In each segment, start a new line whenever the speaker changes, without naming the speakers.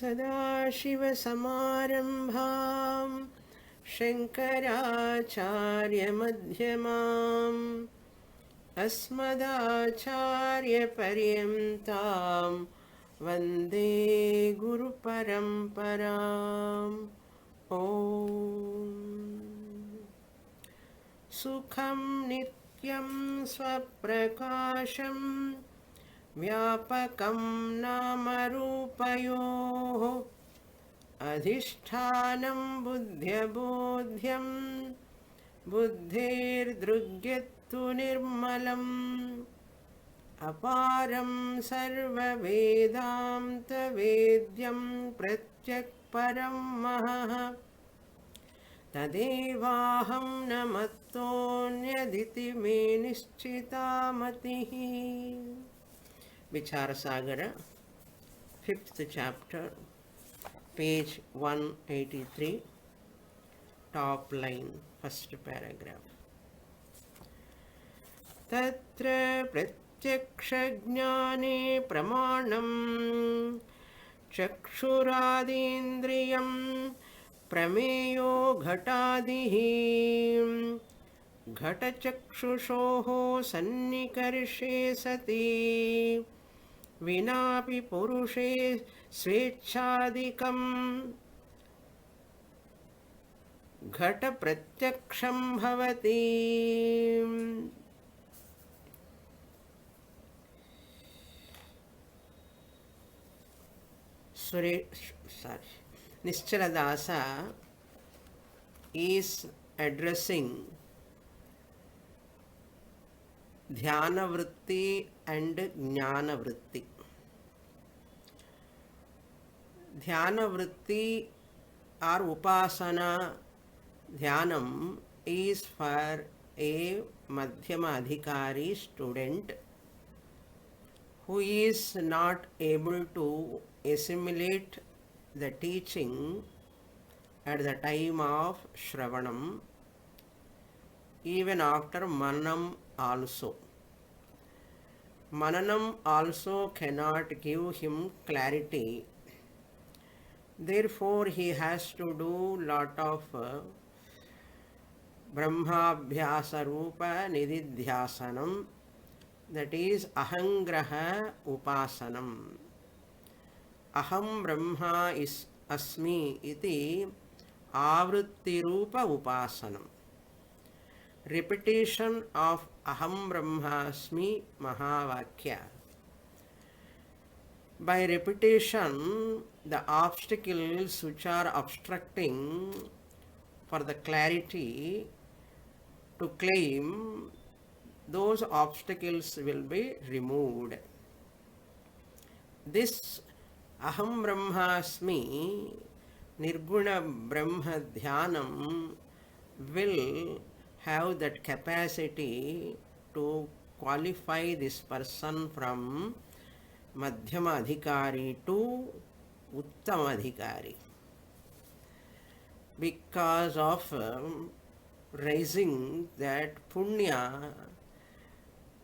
सदाशिवसमारम्भां शङ्कराचार्यमध्यमाम् अस्मदाचार्यपर्यन्तां वन्दे गुरुपरम्पराम् ॐ सुखं नित्यं स्वप्रकाशं व्यापकं नामरूपयोः अधिष्ठानं बुद्ध्यबोध्यं बुद्धेर्दृग्यत्तु निर्मलम् अपारं सर्ववेदान्तवेद्यं प्रत्यक्परं महः तदेवाहं न मत्तोऽन्यदिति मे निश्चिता मतिः. Vichara Sagara, 5th chapter, page 183, top line, first paragraph. तत्र प्रत्यक्षज्ञाने प्रमाणं चक्षुरादीन्द्रियं प्रमेयो घटादिः घटचक्षुषोः सन्निकर्षे सति विनापि पुरुषे स्वेच्छादिकं घटप्रत्यक्षं भवति. Nischala is addressing Dhyana Vritti and Jnana Vritti. Dhyana Vritti or Upasana Dhyanam is for a Madhyama Adhikari student who is not able to assimilate the teaching at the time of Shravanam, even after Mananam also. Mananam also cannot give him clarity. Therefore, he has to do lot of Brahmabhyasa Rupa Nididhyasanam, that is Ahangraha Upasanam. Aham Brahma is Asmi iti Avritti Rupa Upasanam. Repetition of Aham Brahmasmi Mahavakya. By repetition, the obstacles which are obstructing for the clarity to claim, those obstacles will be removed. This Aham Brahmasmi Nirguna Brahma Dhyanam will have that capacity to qualify this person from Madhyama Adhikari to Uttama Adhikari. Because of raising that punya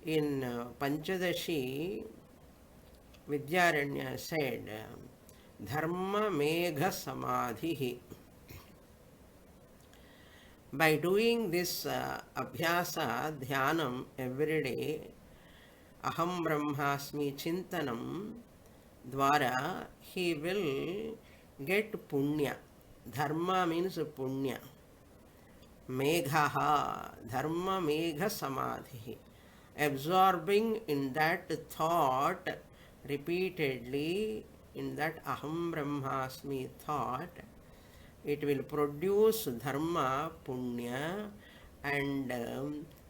in Panchadashi, Vidyaranya said, Dharma Megha Samadhi. By doing this Abhyasa Dhyanam every day, Aham Brahmasmi Chintanam Dwara, he will get punya. Dharma means punya. Meghaha, Dharma Megha Samadhi. Absorbing in that thought repeatedly, in that Aham Brahmasmi thought, it will produce dharma, punya, and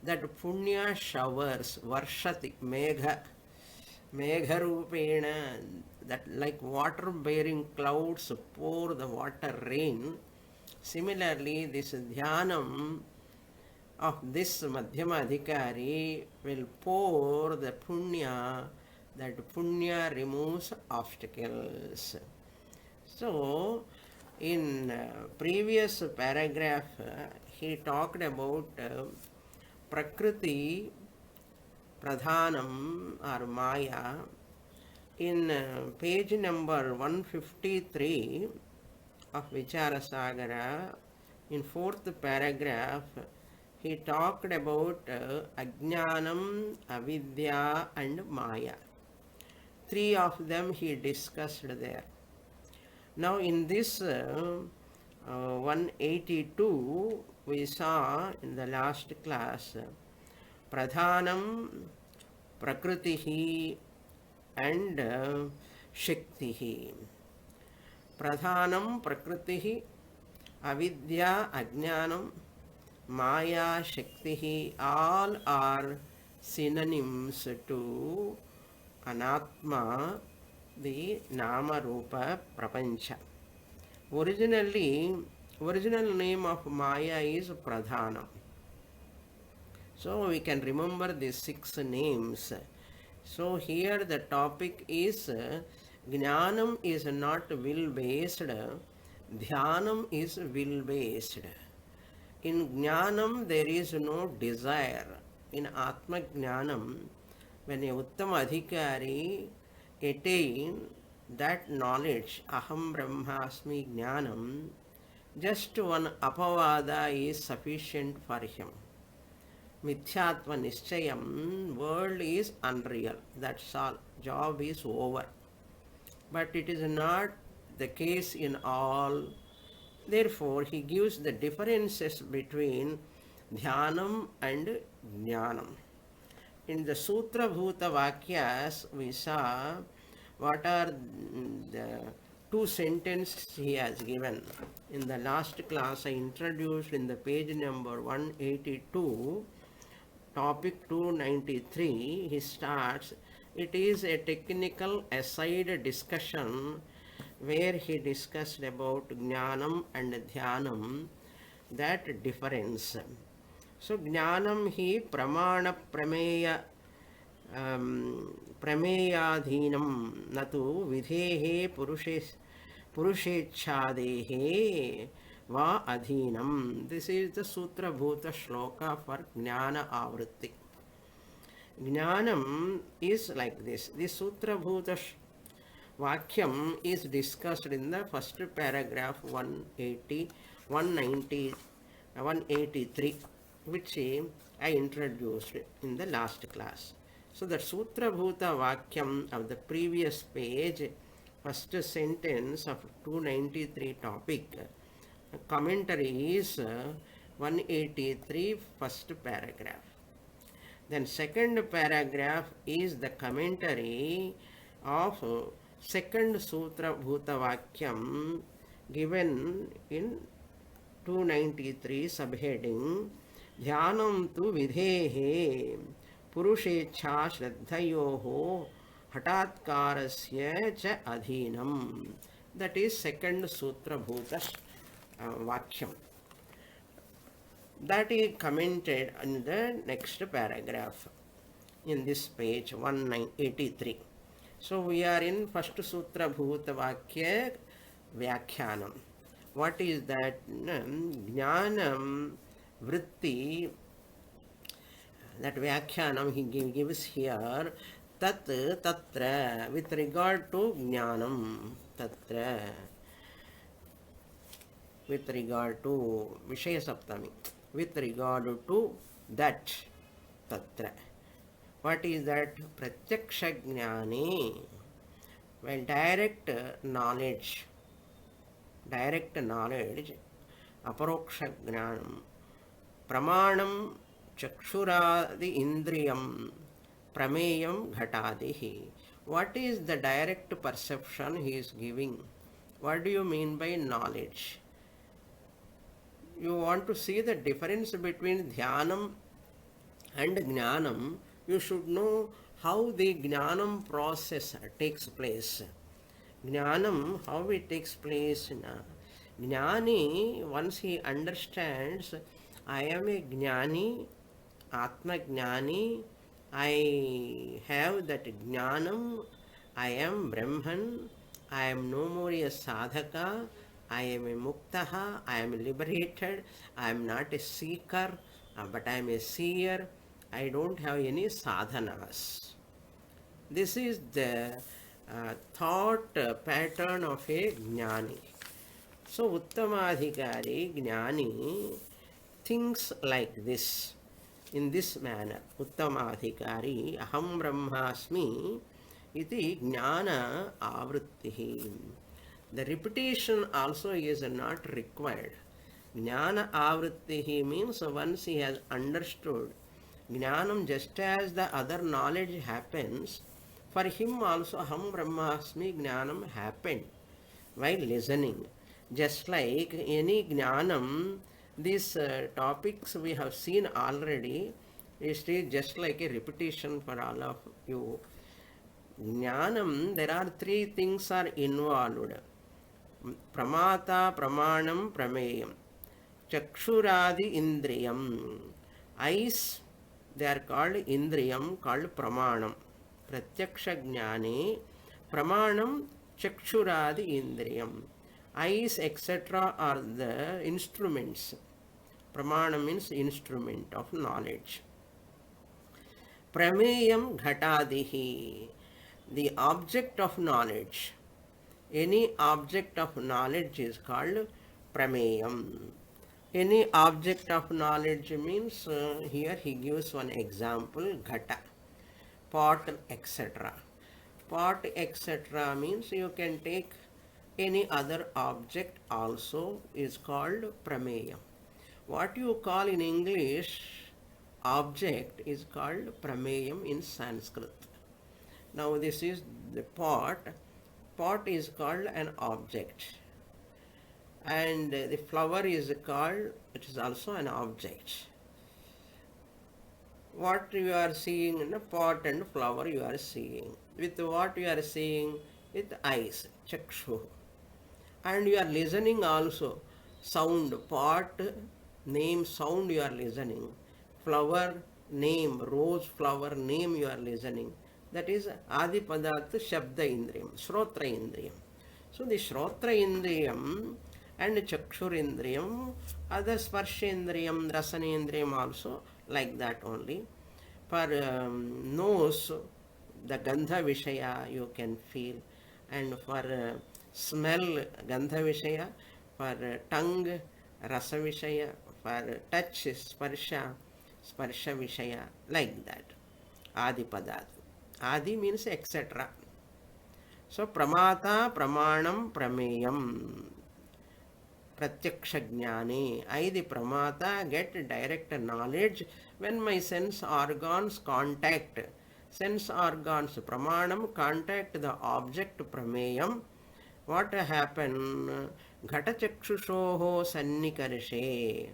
that punya showers, varshati, megha rupena, that like water bearing clouds pour the water rain. Similarly, this dhyanam of this Madhyama Adhikari will pour the punya, that punya removes obstacles. So, in previous paragraph, he talked about Prakriti, Pradhanam or Maya, In page number 153 of Vichara Sagara, in fourth paragraph, he talked about Ajnanam, Avidya and Maya. Three of them he discussed there. Now in this 182, we saw in the last class, Pradhanam, Prakritihi and Shaktihi. Pradhanam, Prakritihi, Avidya, Ajnanam, Maya, Shaktihi, all are synonyms to Anatma, the Nama Rupa Prapancha. Original name of Maya is Pradhanam. So we can remember these 6 names. So here the topic is Jnanam is not will based, Dhyanam is will based. In Jnanam there is no desire. In Atma Jnanam, when a Uttama Adhikari attain that knowledge, Aham Brahmasmi Jnanam, just one apavada is sufficient for him. Mithyatva Nischayam, world is unreal. That's all. Job is over. But it is not the case in all. Therefore, he gives the differences between Dhyanam and Jnanam. In the Sutra Bhuta Vakyas, we saw what are the 2 sentences he has given. In the last class, I introduced in the page number 182, topic 293, he starts, it is a technical aside discussion where he discussed about Jnanam and Dhyanam, that difference. So Jnanam hi pramana prameya प्रमेयाधीनं न तु विधेः पुरुषेच्छादेः वा अधीनं. This is the Sutra Bhuta Shloka for Jnana Avritti. Jnanam is like this. This Sutra Bhuta Vakyam is discussed in the first paragraph 183, which I introduced in the last class. So the Sutra Bhuta Vakyam of the previous page, first sentence of 293 topic, commentary is 183 first paragraph. Then second paragraph is the commentary of second Sutra Bhuta Vakyam given in 293 subheading Dhyanam tu vidhehe Purushecha Shraddhayoho Hatatkarasya cha Adhinam. That is second Sutra Bhuta Vakyam. That is commented in the next paragraph in this page 183. So we are in first Sutra Bhuta Vakya Vyakhyanam. What is that? Jnanam Vritti. That Vyakhyanam he gives here. Tat Tatra, with regard to Jnanam. Tatra, with regard to Vishaya Saptami. With regard to that. Tatra. What is that? Pratyaksha Jnani. Well, direct knowledge, Aparoksha Jnanam, Pramanam Chakshuradi Indriyam, Prameyam Ghatadihi. What is the direct perception he is giving? What do you mean by knowledge? You want to see the difference between Dhyanam and Jnanam, you should know how the Jnanam process takes place. Jnanam, how it takes place. Jnani, once he understands, I am a Jnani, Atma Jnani, I have that Jnanam, I am Brahman, I am no more a sadhaka, I am a muktaha, I am liberated, I am not a seeker, but I am a seer, I don't have any sadhanas. This is the thought pattern of a jnani. So Uttamadhikari, jnani, thinks like this, in this manner. Uttamadhikari, aham brahmasmi, iti jnana avrittihi. The repetition also is not required. Jnana avrittihi means once he has understood Jnanam, just as the other knowledge happens, for him also Aham Brahmasmi Jnanam happened while listening. Just like any Jnanam, these topics we have seen already, it is just like a repetition for all of you. Jnanam, there are three things are involved. Pramata, Pramanam, Prameyam. Chakshuradi Indriyam. Eyes, they are called Indriyam, called Pramanam. Pratyaksha Jnane, Pramanam, Chakshuradi Indriyam. Eyes, etc. are the instruments. Pramanam means instrument of knowledge. Prameyam Ghatadihi, the object of knowledge. Any object of knowledge is called Prameyam. Any object of knowledge means, here he gives one example, Ghata, pot, etc. Pot, etc. means you can take any other object also is called Prameyam. What you call in English object is called Prameyam in Sanskrit. Now this is the pot. Pot is called an object. And the flower is called, it is also an object. What you are seeing in a pot and flower you are seeing. With what you are seeing? With eyes, chakshu. And you are listening also. Sound, pot, name, sound you are listening. Flower, name, rose flower, name you are listening. That is Adi Padartha Shabda Indriyam, Shrotra Indriyam. So the Shrotra Indriyam and Chakshur Indriyam, other Sparsha Indriyam, Rasana Indriyam also like that only. For nose, the Gandha Vishaya you can feel, and for smell, Gandha Vishaya, for tongue, Rasa Vishaya, for touch, Sparsha, Sparsha Vishaya, like that. Adi Padat. Adi means etc. So Pramata, Pramanam, Prameyam. Pratyaksha Jnane. I, the Pramata, get direct knowledge when my sense organs contact. Sense organs, Pramanam, contact the object Prameyam. What happened? Ghata Chakshushoho Sannikarshe.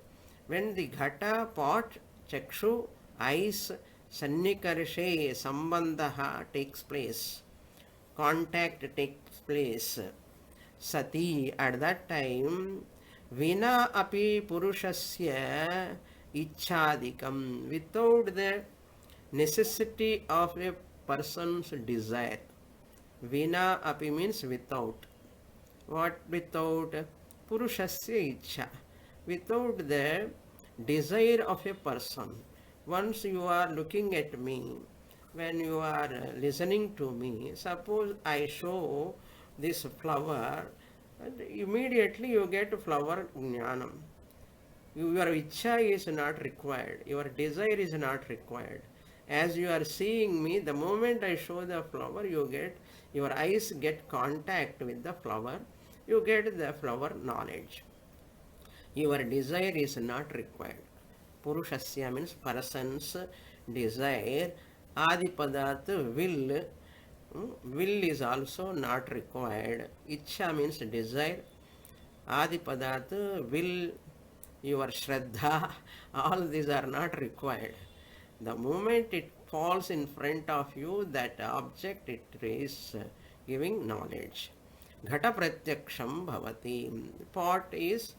When the Ghata, pot, Chakshu, eyes, Sannikarshe, Sambandha takes place. Contact takes place. Sati, at that time, Vina api purushasya ichadikam, without the necessity of a person's desire. Vina api means without. What without? Purushasya icha. Without the desire of a person. Once you are looking at me, when you are listening to me, suppose I show this flower, and immediately you get flower jnanam. Your ichha is not required, your desire is not required. As you are seeing me, the moment I show the flower, you get, your eyes get contact with the flower, you get the flower knowledge. Your desire is not required. Purushasya means person's desire. Adi Padartha will. Will is also not required. Ichha means desire. Adi Padartha, will, your Shraddha, all these are not required. The moment it falls in front of you, that object, it is giving knowledge. Ghata Pratyaksham Bhavati. Pot is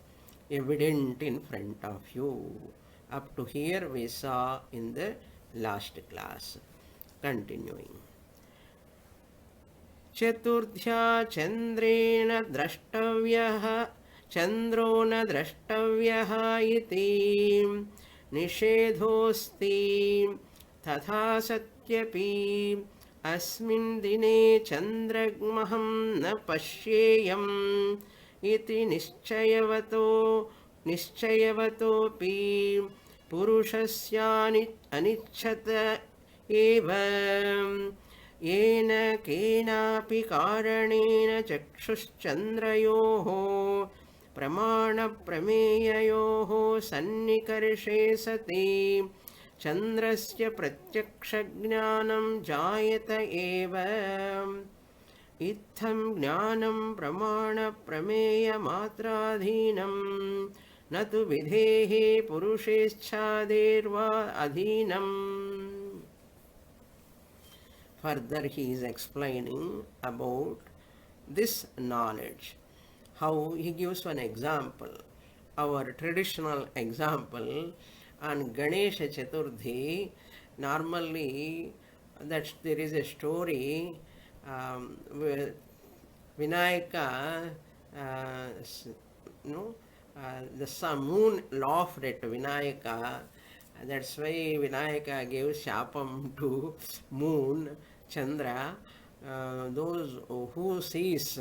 evident in front of you. Up to here we saw in the last class. Continuing. Chaturdhya Chandrena Drashtavyaha Chandro na Drashtavyaha iti Nishedhosti Tatha Satyapi अस्मिन् दिने चन्द्रमहं न पश्येयम् इति निश्चयवतोऽपि अनिच्छत एव येन केनापि कारणेन चक्षुश्चन्द्रयोः प्रमाणप्रमेययोः सन्निकर्षे सति चन्द्रस्य प्रत्यक्षज्ञानं जायत एव इत्थं ज्ञानं प्रमाणप्रमेयमात्राधीनं न तु विधेः पुरुषेच्छादेर्वा अधीनम्. Further he is explaining about this knowledge. How he gives one example. Our traditional example on Ganesha Chaturthi, normally that there is a story where Vinayaka, the moon laughed at Vinayaka. That's why Vinayaka gave shapam to moon, Chandra. Those who sees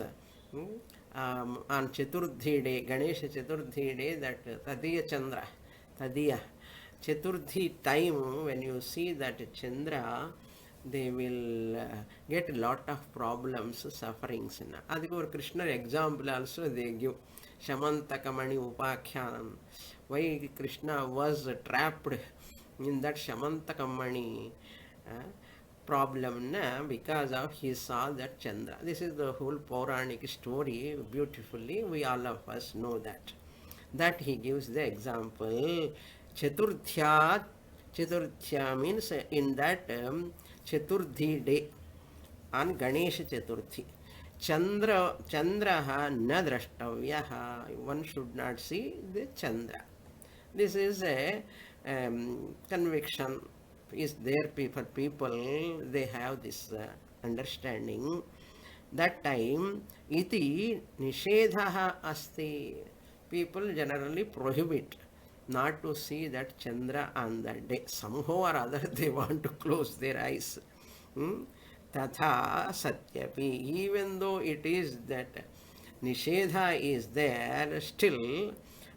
on Chaturthi day, Ganesha Chaturthi day, that Tadiya Chandra, Tadiya Chaturthi time, when you see that Chandra, they will get a lot of problems, sufferings. Adhikor Krishna example also they give. Shamantakamani Upakhyanam. Why Krishna was trapped in that Shamantakamani problem, because of he saw that Chandra. This is the whole Puranic story beautifully. We all of us know that. That he gives the example. Chaturthya means in that Chaturthi day, on Ganesha Chaturthi. Chandraha na drashtavyaha. One should not see the Chandra. This is a conviction is there for people. They have this understanding. That time, iti nishedhaha asti. People generally prohibit not to see that Chandra on that day. Somehow or other they want to close their eyes. Tatha satyapi, even though it is that nishedha is there, still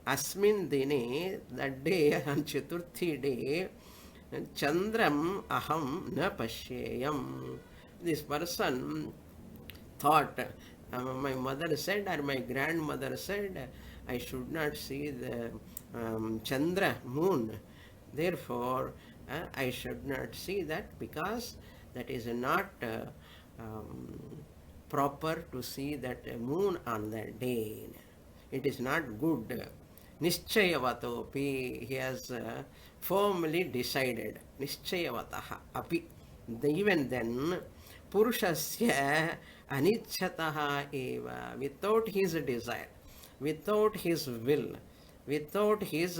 asmin dine, that day on Chaturthi day, Chandram aham na pashyayam. This person thought, my mother said or my grandmother said, I should not see the Chandra, moon. Therefore, I should not see that, because that is not proper to see that moon on that day. It is not good. Nischayavatopi, he has firmly decided. Nischayavataha api. Even then, Purushasya anicchataha eva, without his desire, without his will, without his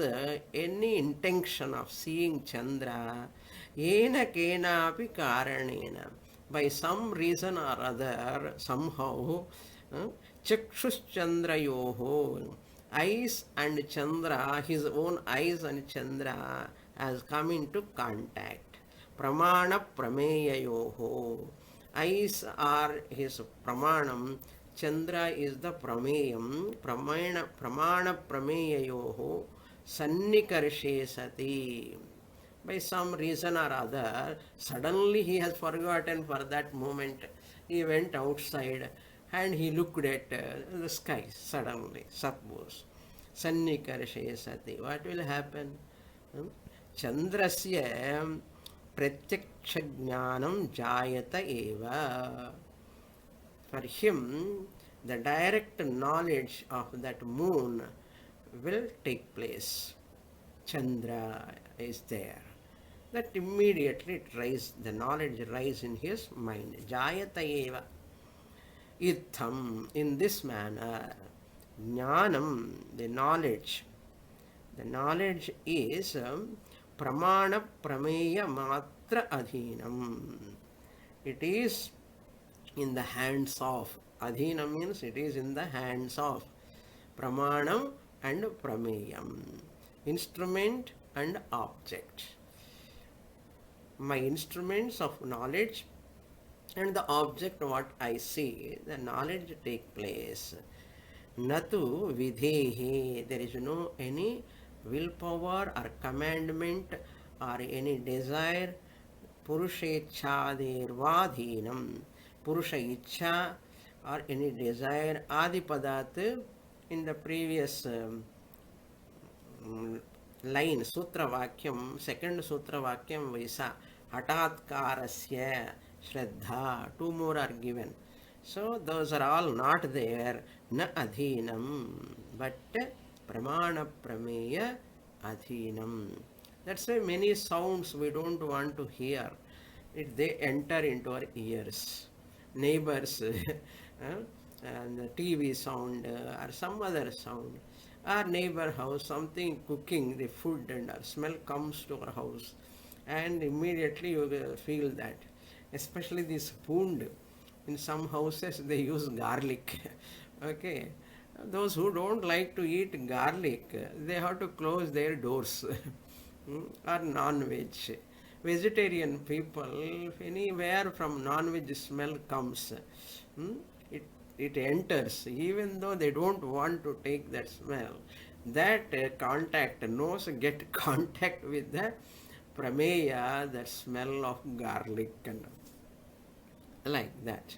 any intention of seeing Chandra, yena kena api karanena, by some reason or other, somehow, chakshus chandrayoho, eyes and Chandra, his own eyes and Chandra has come into contact. Pramana prameyayoho, eyes are his pramanam, Chandra is the prameyam. Pramana prameyayoho sannikarshe sati. By some reason or other, suddenly he has forgotten for that moment. He went outside and he looked at the sky suddenly, suppose. Sannikarshe sati. What will happen? Chandrasya pratyaksha jayata eva. For him, the direct knowledge of that moon will take place. Chandra is there. That immediately the knowledge rise in his mind. Jayata eva. Itham, in this manner, jnanam, the knowledge is pramana prameya matra adhinam. It is in the hands of. Adhinam means it is in the hands of. Pramanam and prameyam. Instrument and object. My instruments of knowledge and the object what I see, the knowledge take place. Natu vidhehi, there is no any willpower or commandment or any desire. Purushechadir vadhinam, Purusha icha or any desire. Adipadat in the previous line, Sutra Vakyam, second Sutra Vakyam Visa, Hatatkarasya, Shraddha, two more are given. So those are all not there, na adhinam, but pramana prameya adhinam. That's why many sounds we don't want to hear. They enter into our ears. Neighbors, and the TV sound or some other sound. Our neighbor house, something cooking the food and our smell comes to our house, and immediately you will feel that. Especially this wound. In some houses they use garlic. Okay. Those who don't like to eat garlic, they have to close their doors. Or non-veg. Vegetarian people, if anywhere from non-veg smell comes, it, it enters, even though they don't want to take that smell. That contact, nose get contact with the prameya, that smell of garlic and like that.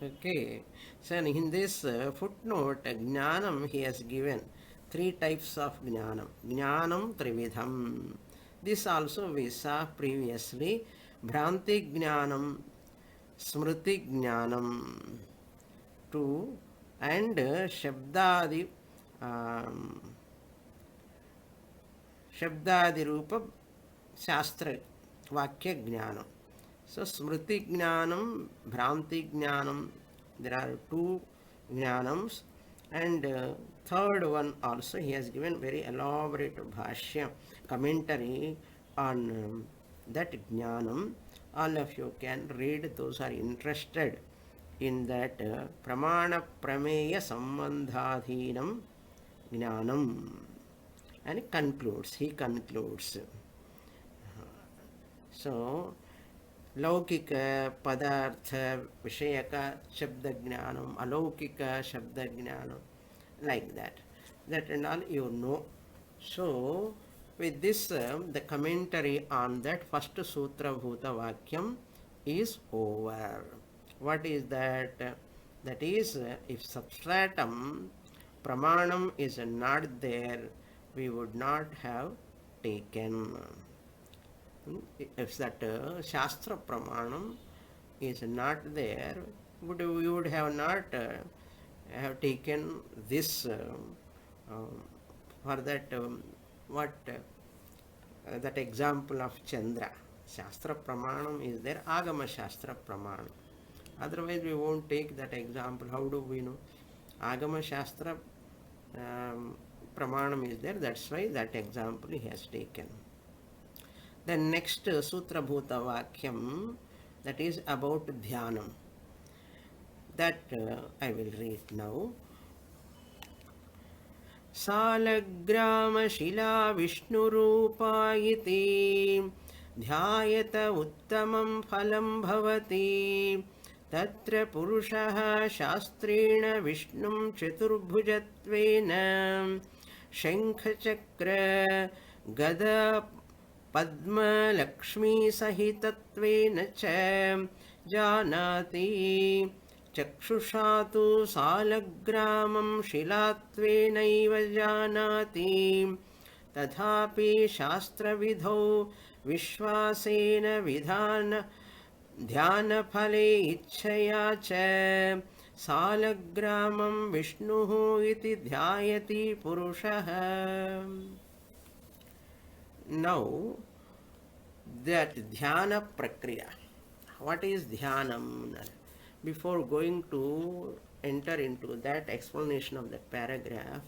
Okay. So in this footnote, jnanam he has given three types of jnanam. Jnanam trividham. This also we saw previously. Bhranti jnanam, smriti jnanam, two, and shabdadi shabdadi rupa shastra vakya jnanam. So smriti jnanam, bhranti jnanam, there are two jnanams, and third one also he has given very elaborate bhashya commentary on that jnanam. All of you can read, those are interested in that pramana prameya sambandhadhinam jnanam, and he concludes. So लौकिक पदार्थ विषयक शब्द ज्ञानम, अलौकिक शब्द ज्ञानम, like that and all you know. So with this the commentary on that first sutra bhuta vakyam is over. What is that? That is, if substratum pramanam is not there, we would not have taken. If that Shastra Pramanam is not there, we would have not have taken this for that that example of Chandra. Shastra Pramanam is there, Agama Shastra Pramanam. Otherwise we won't take that example. How do we know? Agama Shastra Pramanam is there, that's why that example he has taken. The next Sutra Bhuta Vakyam, that is about Dhyanam. That I will read now. Salagrama Shila Vishnu Rupa iti Dhyayata Uttamam Phalam Bhavati Tatra Purushaha Shastrena Vishnum Chaturbhujatvena Shankha Chakra Gada Padma Lakshmi Sahitattvena cha janati Chakshusha salagramam shilatvenaiva janati Tadhapi shastra vidho vishwasena vidhana dhyana phale ichchaya cha salagramam vishnuhu iti dhyayati purushaha. Now, that dhyana prakriya. What is dhyanam? Before going to enter into that explanation of that paragraph,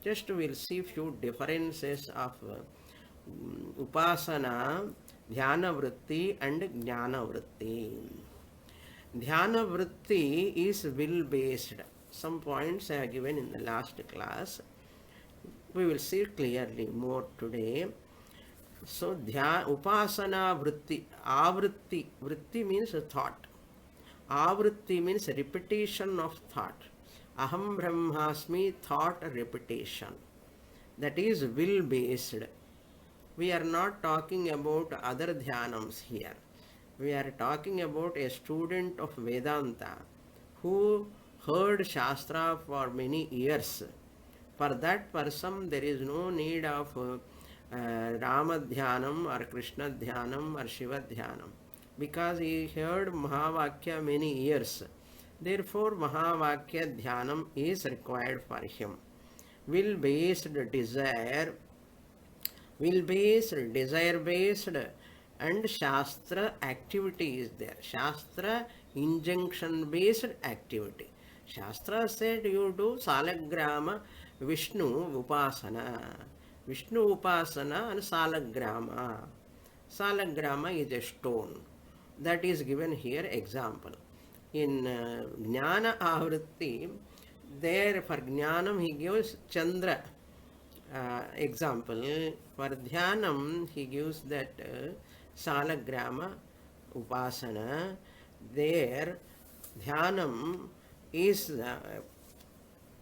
just we'll see few differences of upasana, dhyana vritti and jnana vritti. Dhyana vritti is will based. Some points I have given in the last class. We will see clearly more today. So upasana vritti, avritti, vritti means a thought. Avritti means repetition of thought. Aham Brahmasmi, thought repetition. That is will based. We are not talking about other dhyanams here. We are talking about a student of Vedanta who heard Shastra for many years. For that person, there is no need of Rama Dhyanam or Krishna Dhyanam or Shiva Dhyanam because he heard Mahavakya many years. Therefore, Mahavakya Dhyanam is required for him. Will based desire, will based, desire based, and Shastra activity is there. Shastra injunction based activity. Shastra said you do Salagrama Vishnu Upasana. Vishnu Upasana and Salagrama. Salagrama is a stone. That is given here example. In Jnana Avritti, there for Jnanam he gives Chandra example. For Dhyanam he gives that Salagrama Upasana. There Dhyanam is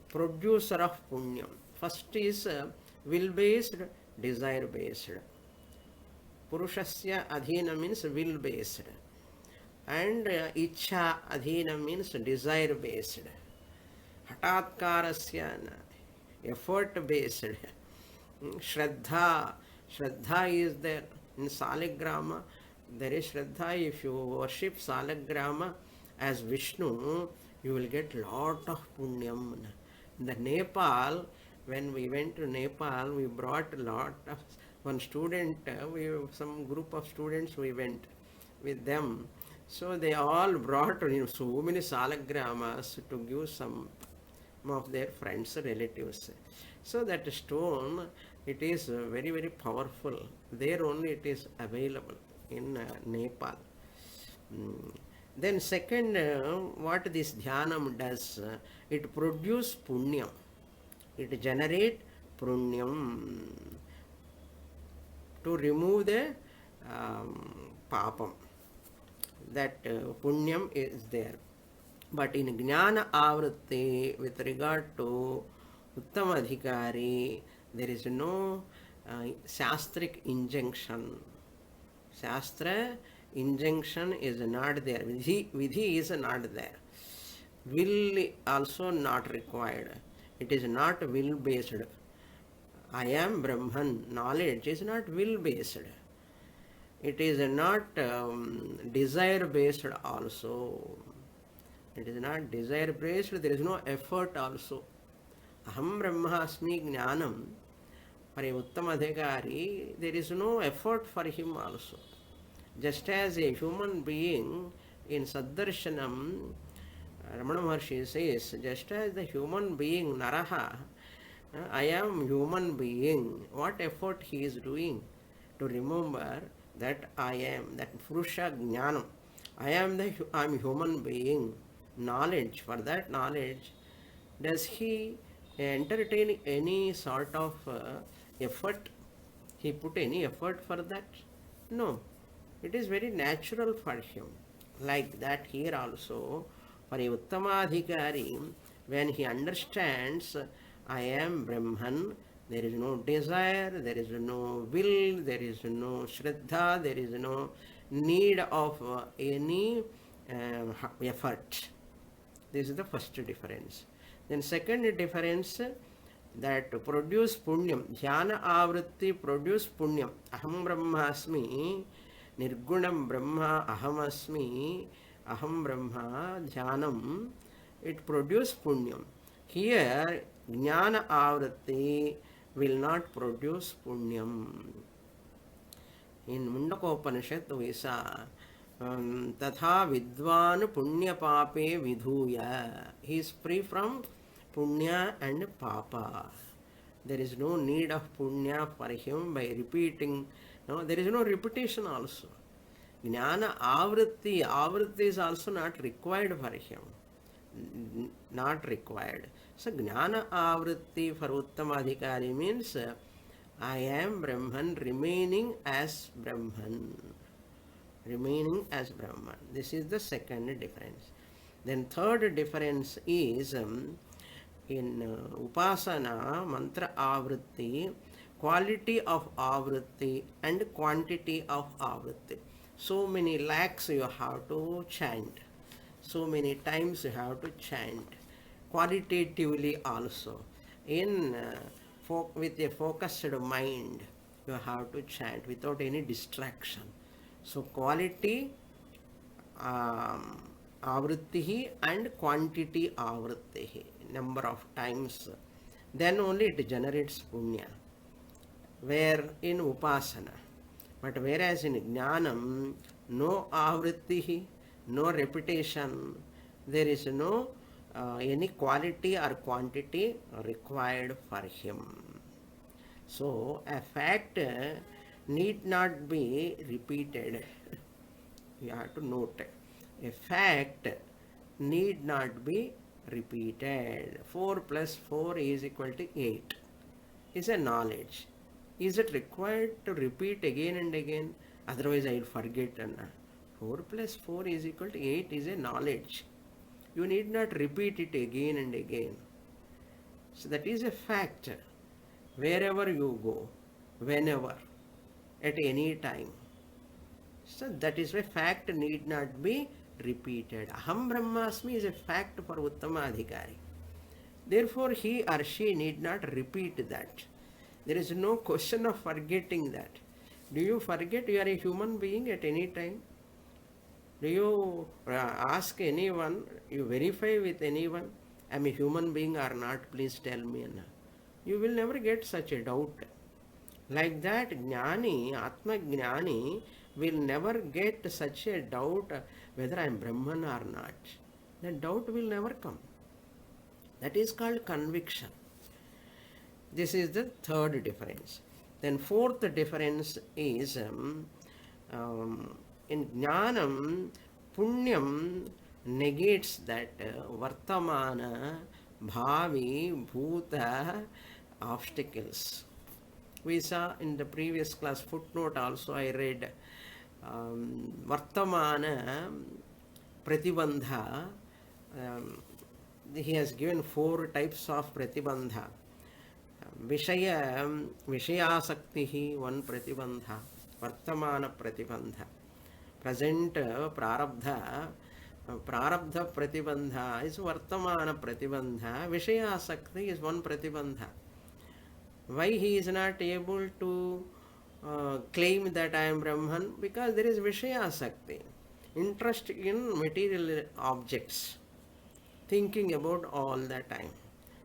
producer of Punyam. First is will based, desire based. Purushasya adhina means will based. And Ichha adhina means desire based. Hatatkarasya effort based. Shraddha, Shraddha is there. In Salagrama, there is Shraddha. If you worship Salagrama as Vishnu, you will get lot of punyam. In the Nepal, when we went to Nepal, we brought a lot of one student, some group of students, we went with them. So they all brought so many salagramas to give some of their friends, relatives. So that stone, it is very, very powerful. There only it is available in Nepal. Then second, what this dhyanam does, it produces punyam. It generates punyam to remove the papam. That punyam is there. But in Jnana Avritti, with regard to Uttamadhikari, there is no shastric injunction. Shastra injunction is not there. Vidhi is not there. Will also not required. It is not will based. I am Brahman. Knowledge is not will based. It is not desire based also. It is not desire based. There is no effort also. Aham Brahmasmi Jnanam. For a Uttamadhikari, there is no effort for him also. Just as a human being in Saddarshanam, Ramana Maharshi says, just as the human being Naraha, I am human being, what effort he is doing to remember that I am, that Purusha Jnanam, I am human being, knowledge, for that knowledge, does he entertain any sort of effort? He put any effort for that? No. It is very natural for him. Like that here also, for a Uttamadhikari, when he understands, I am Brahman, there is no desire, there is no will, there is no Shraddha, there is no need of any effort. This is the first difference. Then second difference, that produce punyam. Dhyana Avritti produce punyam. Aham Brahmasmi, Nirgunam Brahma Ahamasmi, Aham Brahma, Dhyanam, it produce punyam. Here, Jnana Avritti will not produce punyam. In Mundakopanishad we saw, Tatha Vidvan Punya Pape Vidhuya. He is free from Punya and Papa. There is no need of Punya for him by repeating. No, there is no repetition also. Jnana Avritti, Avritti is also not required for him. Not required. So Jnana Avritti for Uttamadhikari means I am Brahman remaining as Brahman. Remaining as Brahman. This is the second difference. Then third difference is in Upasana, Mantra Avritti, quality of Avritti and quantity of Avritti. So many lakhs you have to chant. So many times you have to chant. Qualitatively also. In with a focused mind, you have to chant without any distraction. So quality avrittihi and quantity avrittihi, number of times, then only it generates punya, where in upasana. But whereas in jnanam, no avrittihi, no repetition, there is no any quality or quantity required for him. So a fact need not be repeated. You have to note, a fact need not be repeated. 4 plus 4 is equal to 8 is a knowledge. Is it required to repeat again and again? Otherwise I will forget. 4 plus 4 is equal to 8 is a knowledge. You need not repeat it again and again. So that is a fact. Wherever you go, whenever, at any time. So that is why fact need not be repeated. Aham Brahmasmi is a fact for Uttamadhikari. Therefore, he or she need not repeat that. There is no question of forgetting that. Do you forget you are a human being at any time? Do you ask anyone, you verify with anyone, I am a human being or not, please tell me. You will never get such a doubt. Like that, Jnani, Atma Jnani, will never get such a doubt whether I am Brahman or not. That doubt will never come. That is called conviction. This is the third difference. Then fourth difference is in Jnanam, Punyam negates that Vartamana, Bhavi, Bhuta obstacles. We saw in the previous class footnote also I read Vartamana Pratibandha. He has given 4 types of Pratibandha. Vishayasaktihi, one Pratibandha. Vartamana Pratibandha. Present Prarabdha. Prarabdha Pratibandha is Vartamana Pratibandha. Vishayasakti is one Pratibandha. Why he is not able to claim that I am Brahman? Because there is Vishayasakti, interest in material objects, thinking about all the time.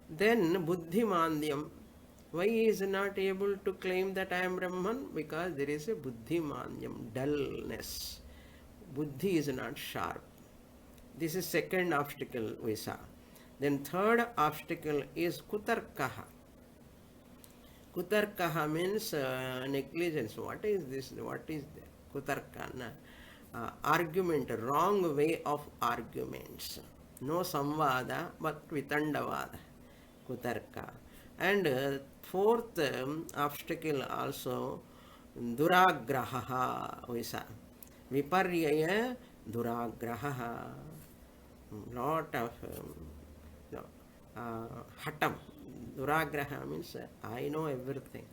Then Buddhimandhyam. Why he is not able to claim that I am Brahman? Because there is a Buddhimandhyam, dullness. Buddhi is not sharp. This is second obstacle we saw. Then third obstacle is Kutarkaha. Kutarkaha means negligence. What is this? What is Kutarka? Argument, wrong way of arguments. No samvada, but vitandavada. Kutarka. And fourth obstacle also, Duragraha. We saw. Viparyaya Duragraha. Lot of Hatam. Duragraha means I know everything.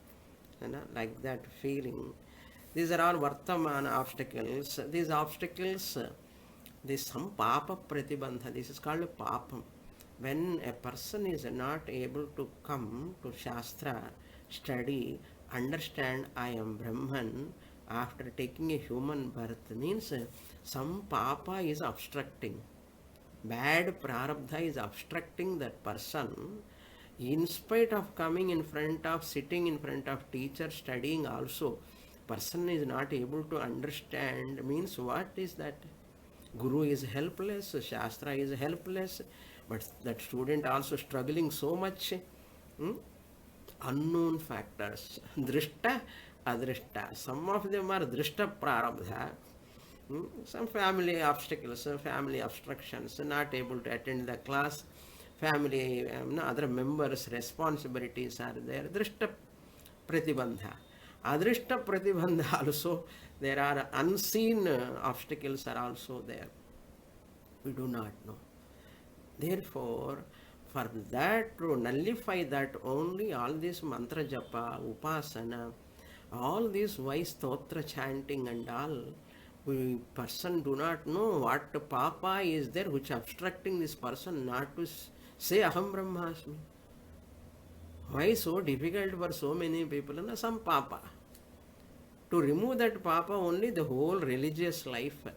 Like that feeling. These are all Vartamana obstacles. These obstacles, this some Papa Pratibandha. This is called Papam. When a person is not able to come to Shastra, study, understand I am Brahman after taking a human birth, means some Papa is obstructing. Bad Prarabdha is obstructing that person. In spite of coming in front of, sitting in front of teacher, studying also, person is not able to understand. Means what is that? Guru is helpless, Shastra is helpless, but that student also struggling so much. Unknown factors. Drishta, Adrishta. Some of them are Drishta Prarabdha. Some family obstacles, family obstructions, not able to attend the class. Family, other members' responsibilities are there. Drishta Pratibandha. Adrishta Pratibandha also, there are unseen obstacles are also there. We do not know. Therefore, for that, to nullify that, only all this mantra japa, upasana, all this wise stotra chanting and all, we person do not know what papa is there which obstructing this person not to say aham brahmasmi. Why so difficult for so many people? Na some papa. To remove that papa, only the whole religious life,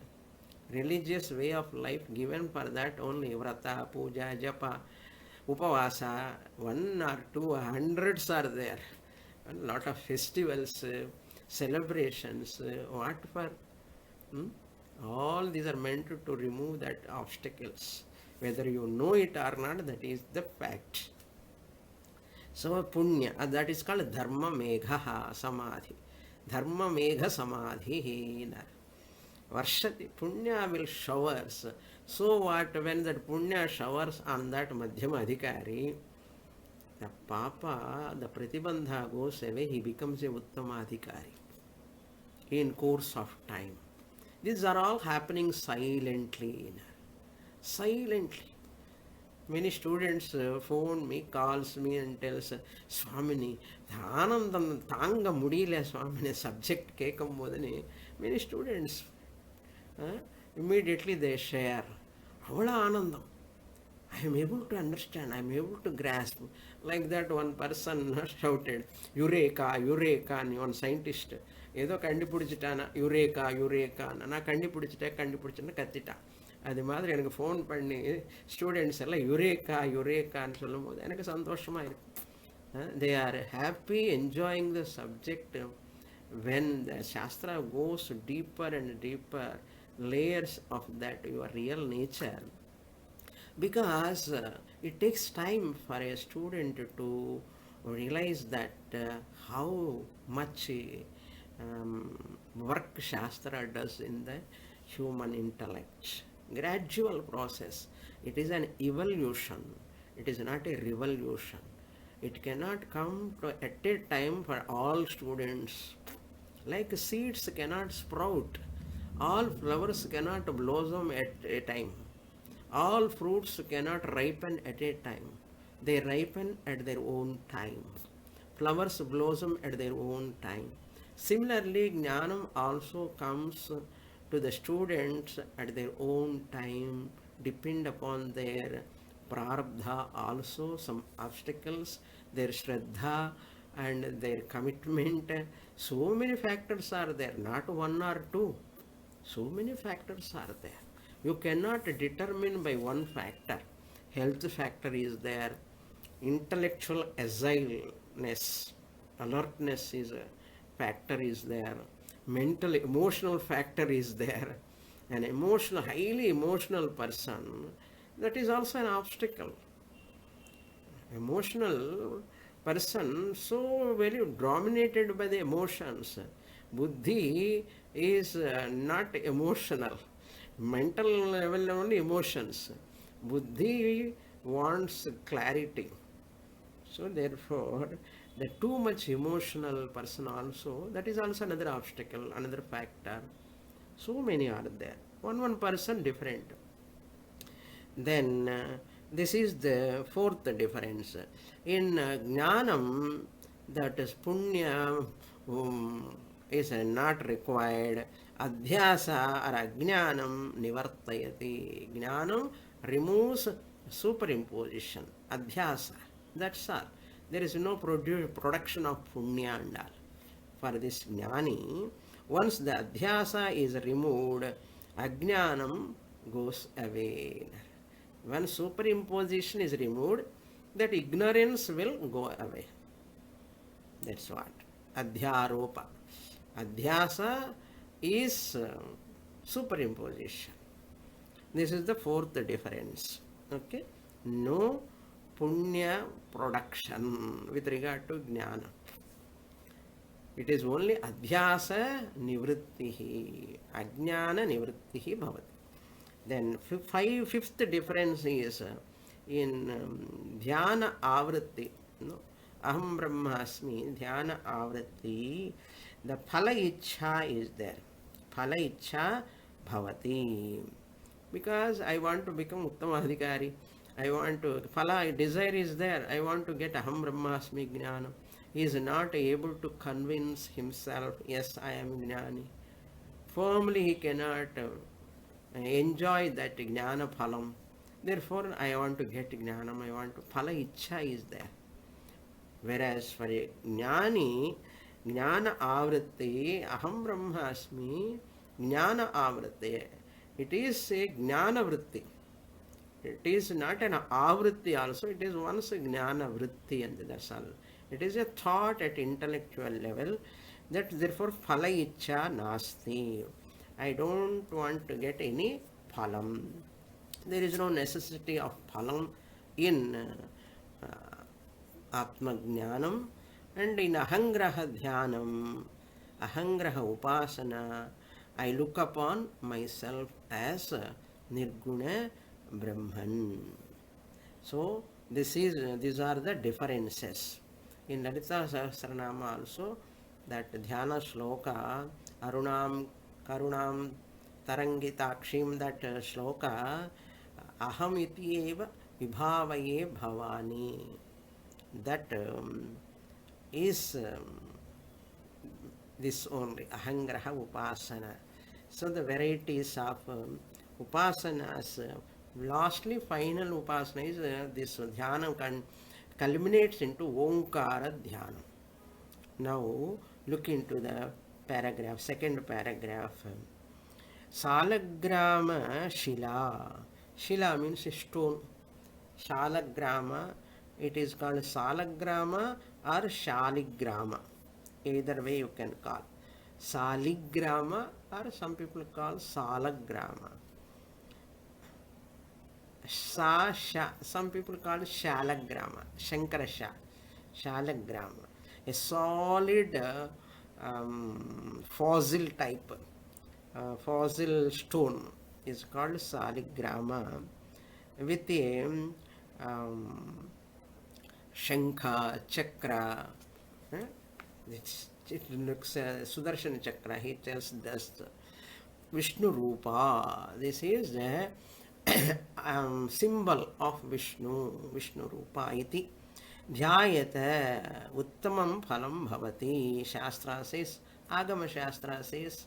religious way of life given for that only. Vrata, puja, japa, upavasa, one or two, hundreds are there. A lot of festivals, celebrations, what for? Hmm? All these are meant to remove that obstacles. Whether you know it or not, that is the fact. So punya, that is called dharma megha samadhi. Dharma megha samadhi. Varshati, punya will showers. So what, when that punya showers on that madhyama adhikari, the papa, the pratibandha goes away, he becomes a uttama adhikari in course of time. These are all happening silently. Silently. Many students phone me, calls me and tells, Swamini, Anandam Tanga Mudila Swamini subject kekam bodane. Many students immediately they share. Avala Anandam. I am able to understand, I am able to grasp. Like that one person shouted, Eureka, Eureka, and one scientist. ఏదో கண்டுபிடிச்சிட்டானா யுரேக்கா யுரேக்கான்னு நான் கண்டுபிடிச்சிட்டேன்னு கத்திட்டான். அது மாதிரி எனக்கு phone பண்ணி students எல்லாம் யுரேக்கான்னு சொல்லும்போது எனக்கு சந்தோஷமாக இருக்கும். They are happy enjoying the subject when the Shastra goes deeper and deeper layers of that your real nature. Because it takes time for a student to realize that how much work Shastra does in the human intellect. Gradual process. It is an evolution. It is not a revolution. It cannot come at a time for all students. Like seeds cannot sprout. All flowers cannot blossom at a time. All fruits cannot ripen at a time. They ripen at their own time. Flowers blossom at their own time. Similarly, Jnanam also comes to the students at their own time, depend upon their prarabdha also, some obstacles, their shraddha and their commitment. So many factors are there, not one or two. So many factors are there. You cannot determine by one factor. Health factor is there, intellectual agileness, alertness is a factor is there, mental emotional factor is there. An emotional, highly emotional person, that is also an obstacle. Emotional person so very dominated by the emotions. Buddhi is not emotional. Mental level only emotions. Buddhi wants clarity. So therefore, the too much emotional person also, that is also another obstacle, another factor. So many are there. One person different. Then this is the fourth difference. In Jnanam, that is punya is not required. Adhyasa or Ajnanam nivartayati. Jnanam removes superimposition. Adhyasa, that's all. There is no production of punya and all. For this jnani, once the adhyasa is removed, ajnanam goes away. When superimposition is removed, that ignorance will go away. That's what. Adhyaropa. Adhyasa is superimposition. This is the fourth difference. Okay? No punya production with regard to jnana. It is only adhyasa nivrittihi, ajnana nivrittihi bhavati. Then fifth difference is in dhyana avritti. No? Aham brahmasmi, dhyana avritti. The phala ichha is there. Phala ichha bhavati. Because I want to become uttama adhikari, I want to, phala, desire is there. I want to get aham brahmasmi jnanam. He is not able to convince himself, yes, I am jnani. Firmly he cannot enjoy that jnana phalam. Therefore, I want to get jnanam, I want to, phala ichha is there. Whereas for a jnani, jnana avritti, aham brahmasmi, jnana avritti. It is a jnana vritti. It is not an avritti also, it is once a jnana vritti, and that's all. It is a thought at intellectual level that therefore phala ichha nasti. I don't want to get any phalam. There is no necessity of phalam in Atma Jnanam, and in Ahangraha Dhyanam, Ahangraha Upasana, I look upon myself as Nirguna Brahman. So, these are the differences. In Lalita Sahasranama also, that Dhyana Shloka, Arunam, Karunam, Tarangitakshim, that shloka, Aham iti eva vibhavaye bhavani. That is this only ahangraha upasana. So the varieties of upasanas, lastly final upasana is this dhyana culminates into Omkara dhyana. Now look into the paragraph, second paragraph. Salagrama Shila. Shila means stone. Shalagrama, it is called Salagrama or Shaligrama. Either way you can call. Saligrama or some people call Salagrama. Some people call Shalagrama. Shankara Shalagrama. A solid fossil type. Fossil stone is called Saligrama with a Shankha, Chakra. It looks Sudarshana Chakra. He tells this Vishnu Rupa. This is the symbol of Vishnu Rupa iti. Dhyayata uttamam phalam bhavati. Shastra says, Agama Shastra says,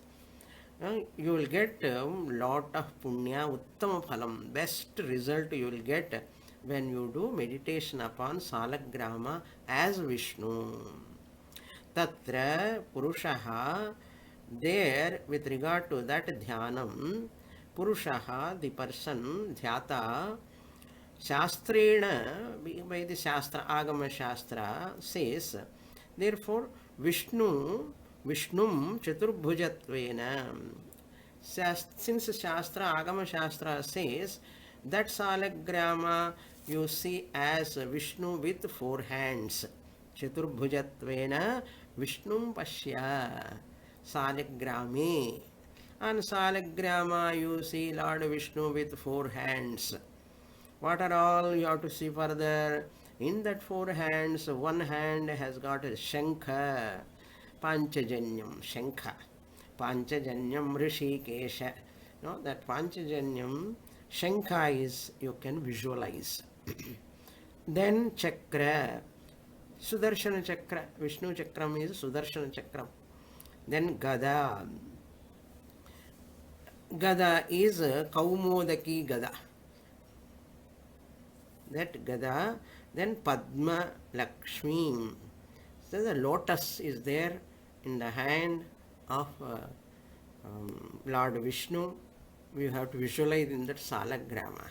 you will get lot of punya, uttama phalam, best result you will get when you do meditation upon Salagrama as Vishnu. Tatra Purushaha, there with regard to that dhyanam, Purushaha, the person, dhyata, Shastrena, by the Shastra, Agama Shastra, says, therefore, Vishnum Chaturbhujatvena. Since Shastra, Agama Shastra says that Salagrama you see as Vishnu with four hands. Chaturbhujatvena Vishnum Pashya Salagrami. On Salagrama you see Lord Vishnu with four hands. What are all you have to see further? In that four hands, one hand has got a Shankha, Panchajanyam, Shankha, Panchajanyam Rishikesha. No, that Panchajanyam, Shankha is, you can visualize. Then Chakra, Sudarshana Chakra, Vishnu Chakram is Sudarshana Chakram. Then Gada. Gada is Kaumodaki Gada. That Gada, then Padma Lakshmi. So the lotus is there in the hand of Lord Vishnu. We have to visualize in that Salagrama.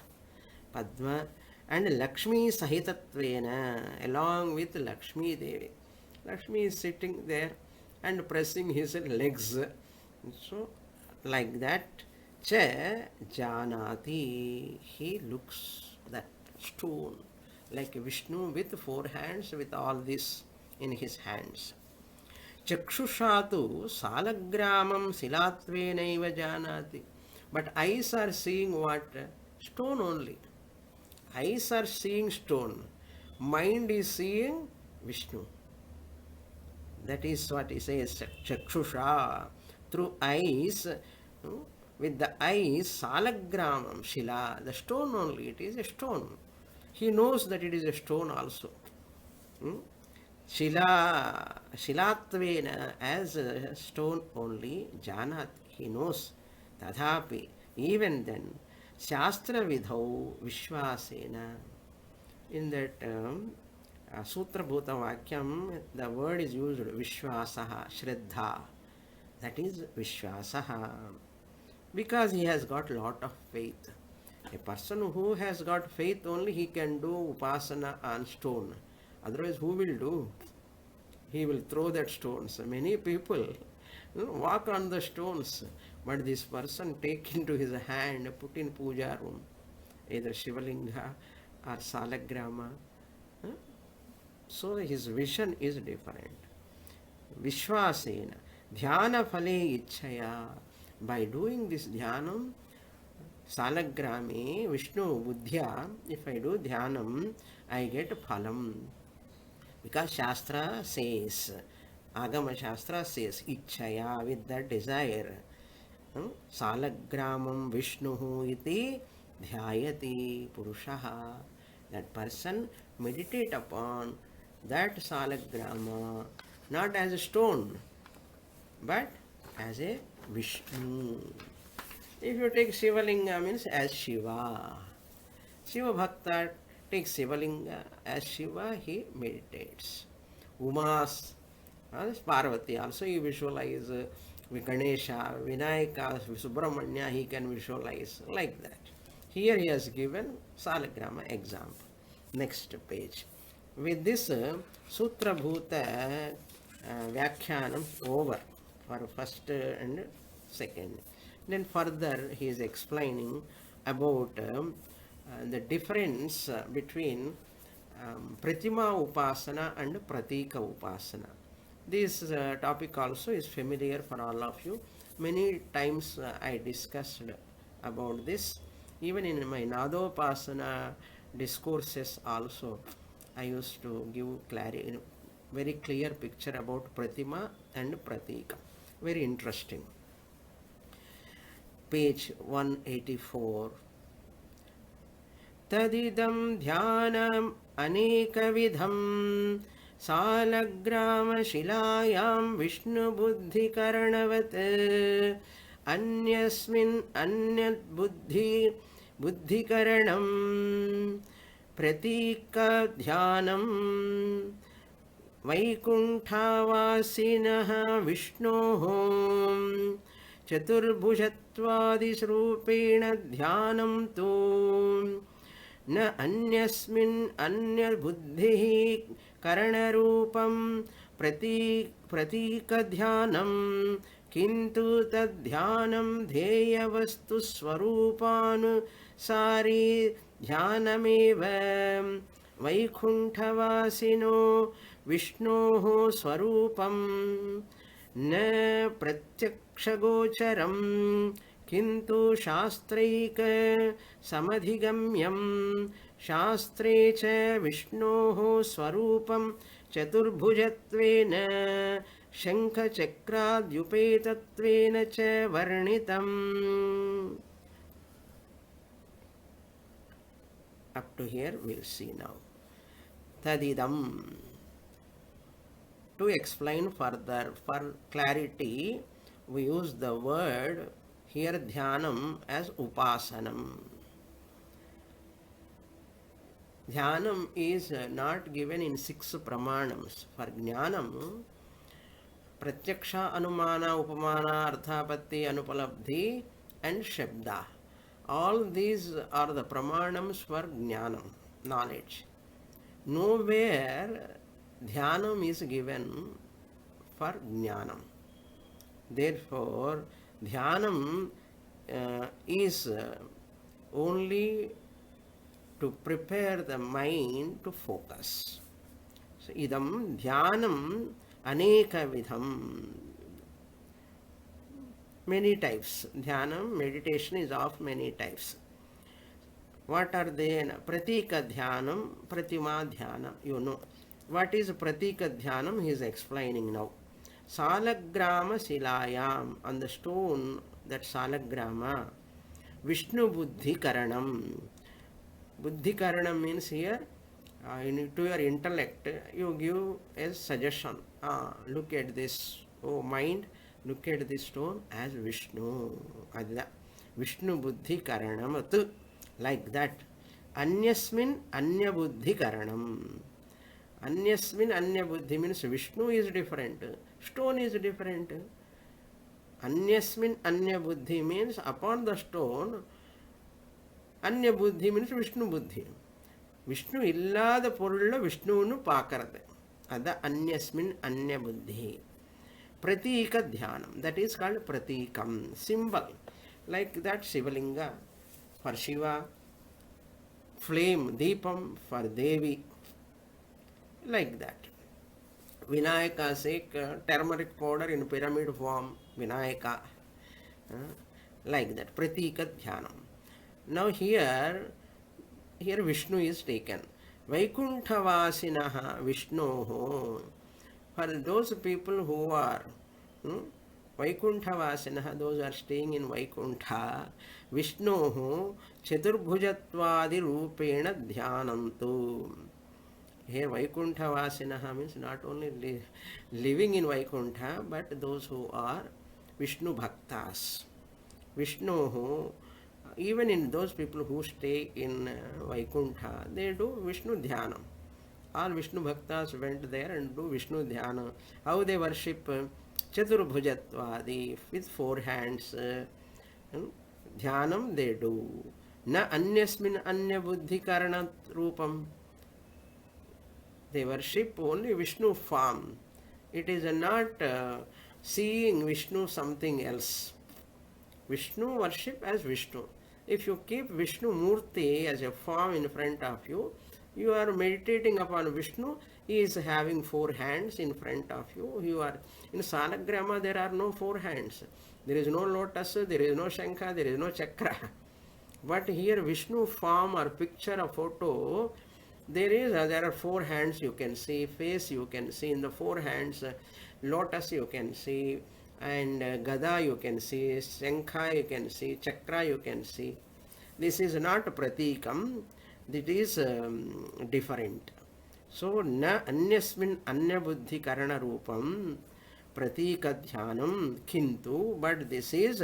Padma and Lakshmi Sahitatvena, along with Lakshmi Devi. Lakshmi is sitting there and pressing his legs. So, like that, Cha Janati, he looks that stone like Vishnu with four hands, with all this in his hands. Chakshushatu Salagramam Silatvenaiva Janati. But eyes are seeing what? Stone only. Eyes are seeing stone. Mind is seeing Vishnu. That is what he says, Chakshusha. Through eyes, with the eyes, Salagramam, Shila, the stone only, it is a stone. He knows that it is a stone also. Hmm? Shilatvena, as a stone only, Janat, he knows. Tadhapi, even then, Shastra Vidhau Vishwasena. In that Sutra Bhuta Vakyam, the word is used Vishwasaha, Shraddha. That is Vishwasaha. Because he has got lot of faith. A person who has got faith only he can do upasana on stone. Otherwise, who will do? He will throw that stones. Many people walk on the stones, but this person take into his hand, put in puja room, either Shivalinga or Salagrama. Huh? So his vision is different. Vishwasena, dhyana phale ichchaya. By doing this dhyanam, Salagrami, Vishnu Buddhya, if I do dhyanam, I get phalam. Because Shastra says, Agama Shastra says, Ichchaya, with that desire. Salagramam Vishnuhu iti dhyayati purushaha. That person meditate upon that Salagrama, not as a stone, but as a Vishnu. If you take Shivalinga, means as Shiva. Shiva Bhakta takes Shivalinga as Shiva, he meditates. Umas, as Parvati, also you visualize Ganesha, Vinayaka, Subramanya, he can visualize like that. Here he has given Salagrama example. Next page. With this Sutra Bhuta Vyakhyanam over for first and second. Then further he is explaining about the difference between Pratima Upasana and Pratika Upasana. This topic also is familiar for all of you. Many times I discussed about this. Even in my Nadopasana discourses also, I used to give very clear picture about Pratima and Pratika. Very interesting. Page 184. Tadidam dhyanam anekavidham salagrama shilayam vishnu buddhi karanavat anyasmin anyat buddhi karanam pratika dhyanam vaikunthavasinaha vishnohom चतुर्भुजत्वादिस्वरूपेण ध्यानं तु न अन्यस्मिन् अन्यबुद्धिः करणरूपं प्रतीकध्यानं किन्तु तद्ध्यानं ध्येयवस्तुस्वरूपानुसारी ध्यानमेव वैकुण्ठवासिनो विष्णोः स्वरूपं न प्रत्यक्षगोचरं किन्तु शास्त्रैक समधिगम्यं शास्त्रे च विष्णोः स्वरूपं चतुर्भुजत्वेन शङ्खचक्राद्युपेतत्वेन च वर्णितम्. Up to here we'll see now. Tadidam. To explain further, for clarity, we use the word here dhyanam as upasanam. Dhyanam is not given in 6 pramanams. For jnanam, pratyaksha, anumana, upamana, arthapatti, anupalabdhi and shabda. All these are the pramanams for jnanam, knowledge. Nowhere dhyanam is given for jnanam. Therefore, dhyanam is only to prepare the mind to focus. So, idam dhyanam aneka vidham. Many types. Dhyanam, meditation is of many types. What are they? Pratika dhyanam, pratima dhyanam. You know. What is pratika dhyanam? He is explaining now. Salagrama silayam, on the stone, that salagrama, Vishnu buddhi karanam. Buddhi Karanam means here, to your intellect, you give a suggestion. Look at this, oh mind, look at this stone as Vishnu. Adda. Vishnu Buddhi Karanam. Like that. Anyasmin Anya Buddhi Karanam. Anyasmin Anya Buddhi means Vishnu is different, stone is different. Anyasmin Anya Buddhi means upon the stone, Anya Buddhi means Vishnu Buddhi. Vishnu illada பொருள்ல விஷ்ணுன்னு பார்க்கறது. அதான் அந்யஸ்மின் அந்ய புத்தி. Pratika Dhyanam, that is called Pratikam, symbol. Like that Shivalinga for Shiva, flame, Deepam for Devi. Like that. Vinayaka sake, turmeric powder in pyramid form, Vinayaka. Like that, Pratika Dhyanam. Now here Vishnu is taken. Vaikunthavasinaha Vishnoho. For those people who are Vaikunthavasinaha, those who are staying in Vaikuntha, Vishnoho Chaturbhujatvadi Rupena Dhyanantu. Here Vaikunthavasinaha means not only living in Vaikuntha, but those who are Vishnu Bhaktas. Vishnoho, even in those people who stay in Vaikuntha, they do Vishnu Dhyanam. All Vishnu Bhaktas went there and do Vishnu Dhyana. How they worship Chaturbhujatvadi with 4 hands. Dhyanam they do. Na anyasmin anya buddhi karanat rupam. They worship only Vishnu form. It is not seeing Vishnu something else. Vishnu worship as Vishnu. If you keep Vishnu Murti as a form in front of you, you are meditating upon Vishnu. He is having 4 hands in front of you. You are in Salagrama, there are no 4 hands. There is no lotus, there is no Shankha, there is no Chakra. But here Vishnu form or picture or photo, there are 4 hands you can see, face you can see in the 4 hands, lotus you can see, and Gada you can see, Shankha you can see, Chakra you can see. This is not Pratikam, it is different. So, na anyasmin anya buddhi karana rupam pratika dhyanam kintu, but this is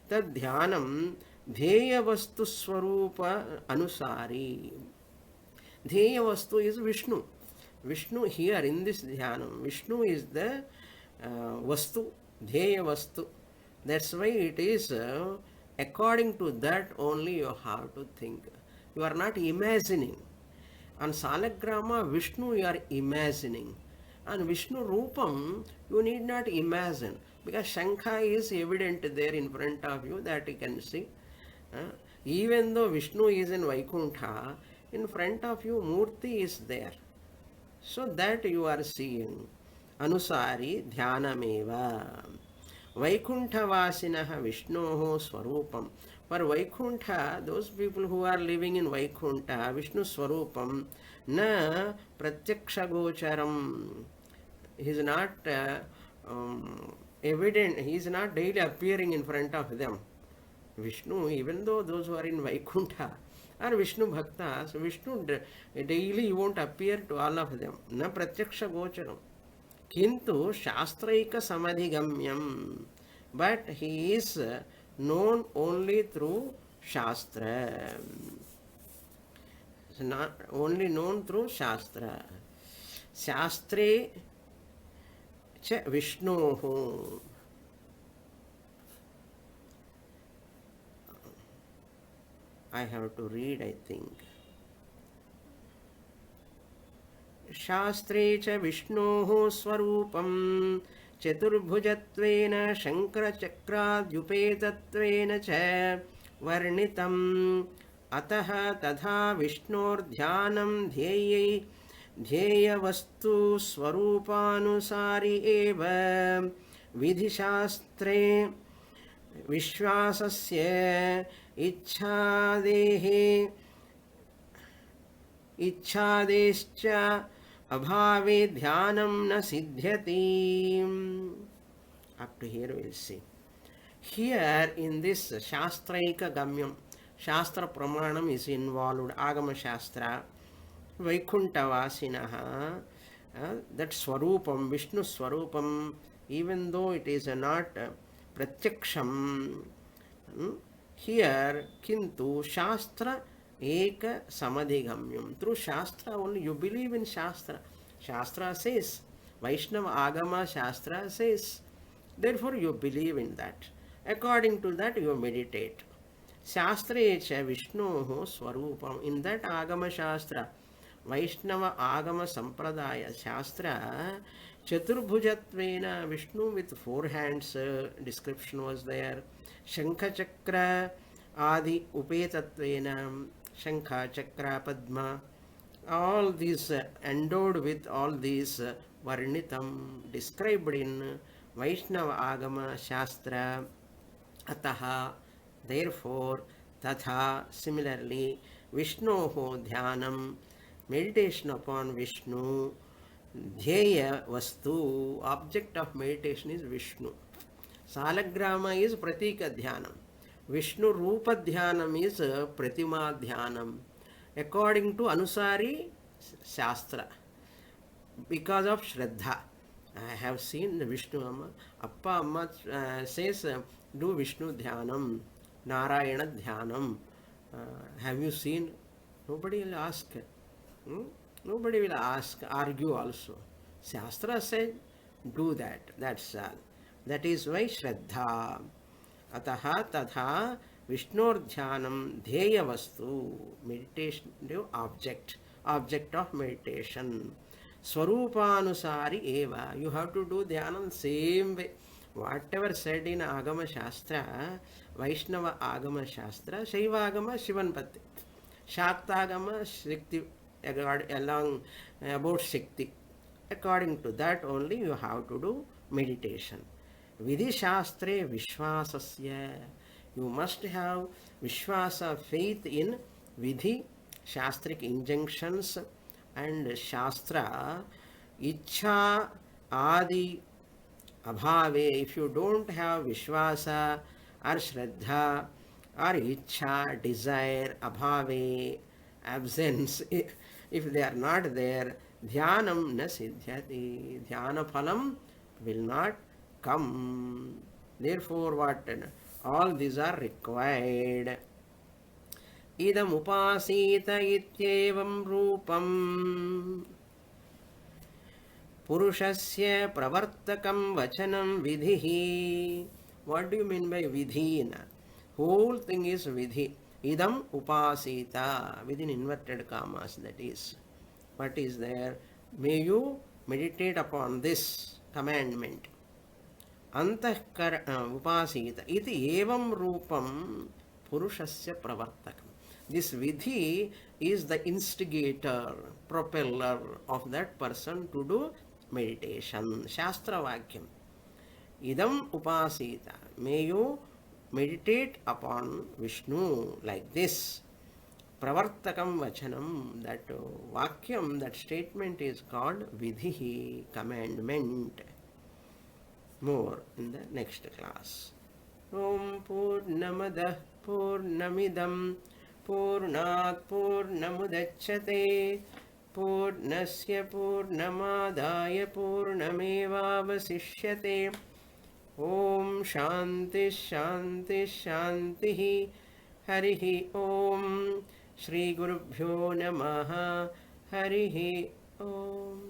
tad dhyanam dheya vastu swarupa anusari. Dheya vastu is Vishnu. Vishnu here in this dhyanam, Vishnu is the vastu, dheya vastu. That's why it is according to that only you have to think. You are not imagining. On Salagrama, Vishnu you are imagining. On Vishnu Rupam, you need not imagine, because Shankha is evident there in front of you that you can see. Even though Vishnu is in Vaikuntha, in front of you Murti is there. So that you are seeing. Anusari Dhyanameva. Vaikunthavasinaha Vishnoho Swarupam. For Vaikuntha, those people who are living in Vaikuntha, Vishnu Swarupam, na Pratyaksha Gocharam. He is not evident, he is not daily appearing in front of them. Vishnu, even though those who are in Vaikuntha are Vishnu Bhaktas, Vishnu daily won't appear to all of them. Na Pratyaksha Gocharam. Kintu Shastraika Samadhigamyam. But he is known only through Shastra. It's not only known through Shastra. Shastre cha Vishnohu. I have to read, I think. Shastre cha Vishnohu Swarupam Chaturbhujatvena Shankarachakradyupetattvena cha Varnitam Ataha Tadha Vishnordhyanam Dheya Vastu Swarupanusari Eva Vidhishastre Vishwasasya Ichhadescha Abhave Dhyanam na Siddhyati. Up to here we will see. Here in this Shastraika Gamyam, Shastra Pramanam is involved, Agama Shastra, Vaikuntavasinaha, that Swarupam, Vishnu Swarupam, even though it is not Pratyaksham, here, Kintu Shastra Eka Samadhigamyam. Through Shastra only, you believe in Shastra. Shastra says, Vaishnava Agama Shastra says, therefore you believe in that. According to that, you meditate. Shastre cha Vishnoho Swarupam. In that Agama Shastra, Vaishnava Agama Sampradaya Shastra, Chaturbhujatvena, Vishnu with four hands, description was there. Shankha Chakra Adi Upetatvena, Shankha Chakra Padma, all these endowed with all these Varnitam described in Vaishnava Agama Shastra. Ataha, therefore, tatha, similarly, Vishnoho Dhyanam, meditation upon Vishnu, Dhyaya Vastu, object of meditation is Vishnu. Salagrama is Pratika Dhyanam. Vishnu Rupa Dhyanam is Pratima Dhyanam. According to Anusari Shastra, because of Shraddha. I have seen the Vishnu Amma. Appa Amma says, do Vishnu Dhyanam, Narayana Dhyanam. Have you seen? Nobody will ask. Nobody will ask, argue also. Shastra said, do that. That's all. That is why Shraddha. Ataha tatha Vishnur Dhyanam Dheya Vastu. Meditation object. Object of meditation. Swarupanusari eva. You have to do dhyanam same way. Whatever said in Agama Shastra, Vaishnava Agama Shastra, Shaiva Agama Shivanpati, Shakta Agama Shakti, along about Shakti. According to that only you have to do meditation. Vidhi Shastre Vishwasasya. You must have Vishwasa, faith in Vidhi, Shastric injunctions, and Shastra, Ichha Adi Abhave. If you don't have Vishwasa or Shraddha or Ichha, desire, Abhave, absence, if they are not there, Dhyanam na siddhyati. Dhyana phalam will not come. Therefore, what? All these are required. Idam upasita ityevam rupam purushasya pravartakam vachanam vidhi. What do you mean by vidhi? Whole thing is vidhi. Idam upasita, within inverted commas, that is. What is there? May you meditate upon this commandment. Antahkar upasita iti evam rupam purushasya pravartakam. This vidhi is the instigator, propeller of that person to do meditation. Shastra Vakyam. Idam upasita. May you meditate upon Vishnu like this. Pravartakam vachanam. That Vakyam, that statement is called vidhi, commandment. More in the next class. Om Purnamadah Purnamidam Purnat Purnamudachyate Purnasya Purnamadaya Purnamevavasishyate. Om Shanti Shanti Shanti. Harihi Om. Shri Gurubhyo Namaha. Harihi Om.